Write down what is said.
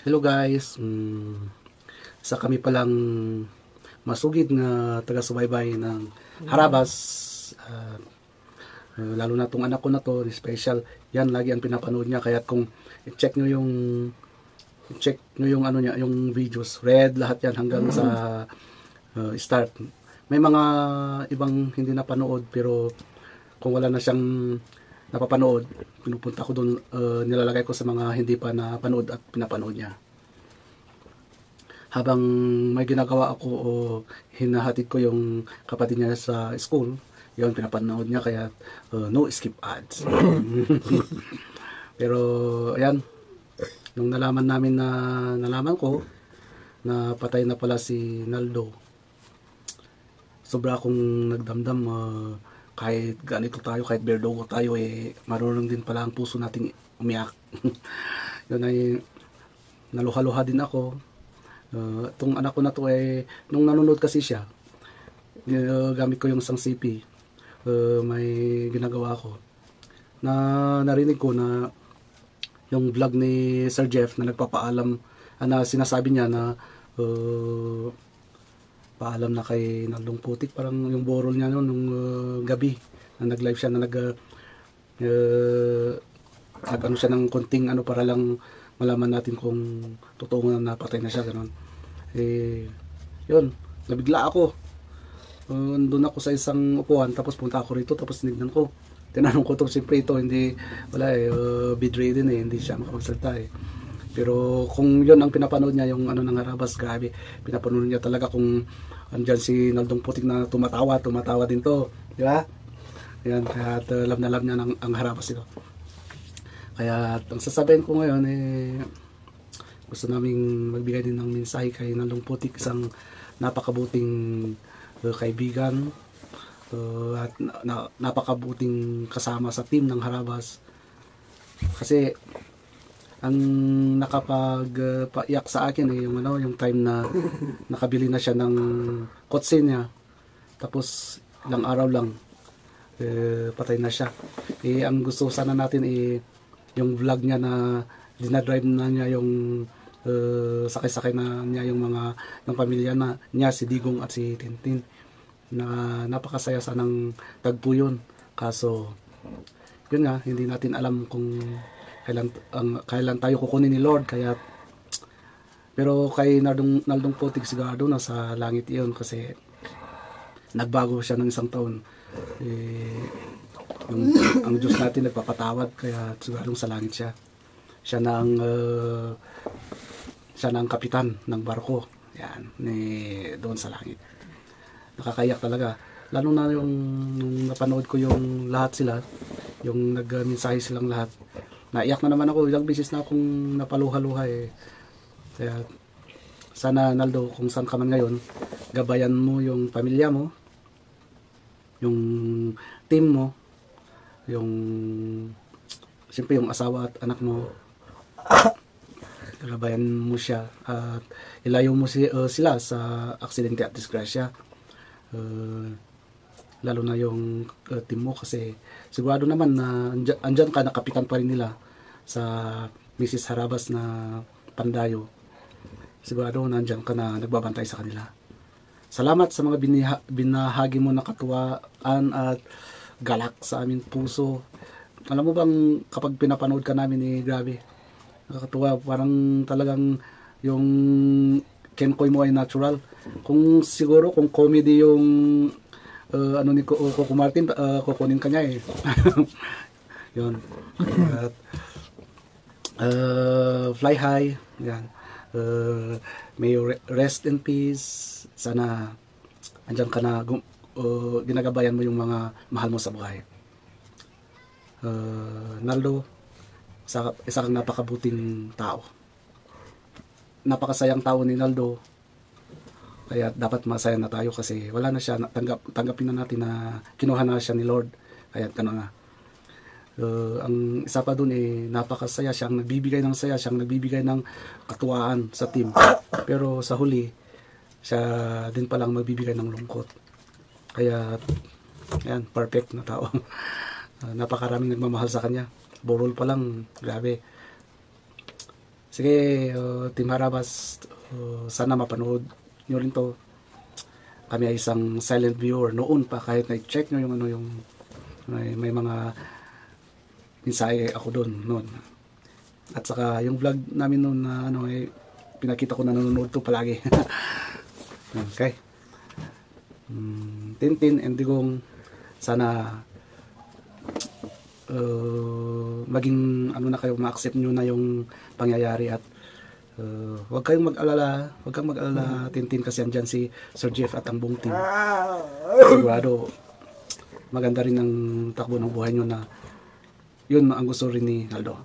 Hello guys, isa kami palang masugid nga taga-subaybay ng Harabas. Lalo na tong anak ko na to, special. Yan lagi ang pinapanood niya, kaya kung i-check nyo yung ano niya, yung videos, red lahat yan hanggang sa start. May mga ibang hindi napanood, pero kung wala na siyang napapanood, pinupunta ko doon, nilalagay ko sa mga hindi pa napanood at pinapanood niya. Habang may ginagawa ako o hinahatid ko yung kapatid niya sa school, yun, pinapanood niya, kaya no skip ads. Pero ayan, nung nalaman ko na patay na pala si Naldo, sobra akong nagdamdam. Kahit ganito tayo, kahit berdogo tayo, marunong din pala ang puso nating umiyak. Yun ay naluha-luha din ako. Itong anak ko na to nung nanonood kasi siya, gamit ko yung isang CP, may ginagawa ko na narinig ko na yung vlog ni Sir Jeff na nagpapaalam, na sinasabi niya na paalam na kay Naldong Putik, parang yung borol niya noon nung gabi na nag-live siya, na nag-ano siya ng konting ano para lang malaman natin kung totoo na napatay na siya, gano'n. Yun, nabigla ako. Doon ako sa isang upuan, tapos punta ako rito, tapos tinignan ko. Tinanong ko itong siyempre ito, hindi, wala bedridden hindi siya makapagsalita Pero kung yun ang pinapanood niya, yung ano ng Harabas, grabe, pinapanood niya talaga kung andyan si Naldong Putik na tumatawa din to, di ba? Yan, kaya alam na alam niya ang Harabas ito. Kaya ang sasabihin ko ngayon, gusto naming magbigay din ng mensahe kay Naldong Putik, isang napakabuting kaibigan, at napakabuting kasama sa team ng Harabas. Kasi ang nakapagpaiyak sa akin yung time na nakabili na siya ng kotse niya, tapos ilang araw lang patay na siya. Ang gusto sana natin yung vlog niya na dinadrive na niya yung sakay-sakay na niya yung mga ng pamilya na niya, si Digong at si Tintin, na napakasaya sanang tagpo yun. Kaso yun nga, hindi natin alam kung kailan tayo kukunin ni Lord, kaya pero kay Naldong Putik sigurado nasa langit iyon, kasi nagbago siya ng isang taon. Ang Diyos natin nagpapatawad, kaya sigurado sa langit siya. Siya na ang kapitan ng barko, yan, doon sa langit. Nakakayak talaga, lalo na yung napanood ko yung lahat sila, yung nagmensahe silang lahat. Naiyak na naman ako, ilang beses na akong napaluha-luha Kaya sana, Naldo, kung saan ka man ngayon, gabayan mo yung pamilya mo, yung team mo, siyempre yung asawa at anak mo. Gabayan mo siya at ilayo mo sila sa aksidente at disgrasya. Lalo na yung team mo, kasi sigurado naman na andyan ka, nakapitan pa rin nila sa Mrs. Harabas na Pandayo. Sigurado na andyan ka na nagbabantay sa kanila. Salamat sa mga binahagi mo na katuwaan at galak sa aming puso. Alam mo bang kapag pinapanood ka namin, grabe, nakakatuwa, parang talagang yung kenkoy mo ay natural. Kung siguro kung comedy yung ano ni Coco Martin, kukunin ka niya yun. At fly high, yan. May rest in peace. Sana andyan ka na, ginagabayan mo yung mga mahal mo sa buhay. Naldo, isa kang napakabuting tao, napakasayang tao ni Naldo, kaya dapat masaya na tayo, kasi wala na siya, tanggapin na natin na kinuha na siya ni Lord, kaya gano'n na. Ang isa pa dun napakasaya, siyang nagbibigay ng saya, siyang nagbibigay ng katuwaan sa team, pero sa huli siya din palang magbibigay ng lungkot. Kaya yan, perfect na tao. Napakaraming nagmamahal sa kanya, borol pa lang, grabe. Sige, Team Harabas, sana mapanood nyo rin to. Kami ay isang silent viewer noon pa, kahit na-check nyo yung ano, yung may mga mensahe ako doon noon. At saka yung vlog namin noon na ano, pinakita ko na nanonood to palagi. Okay. Tintin and Digong, sana maging ano na kayo, ma-accept nyo na yung pangyayari at huwag kang mag-alala, Tintin, kasi andyan si Sir Jeff at ang buong team. Sigurado maganda rin ang takbo ng buhay nyo na yun ang gusto rin ni Naldo.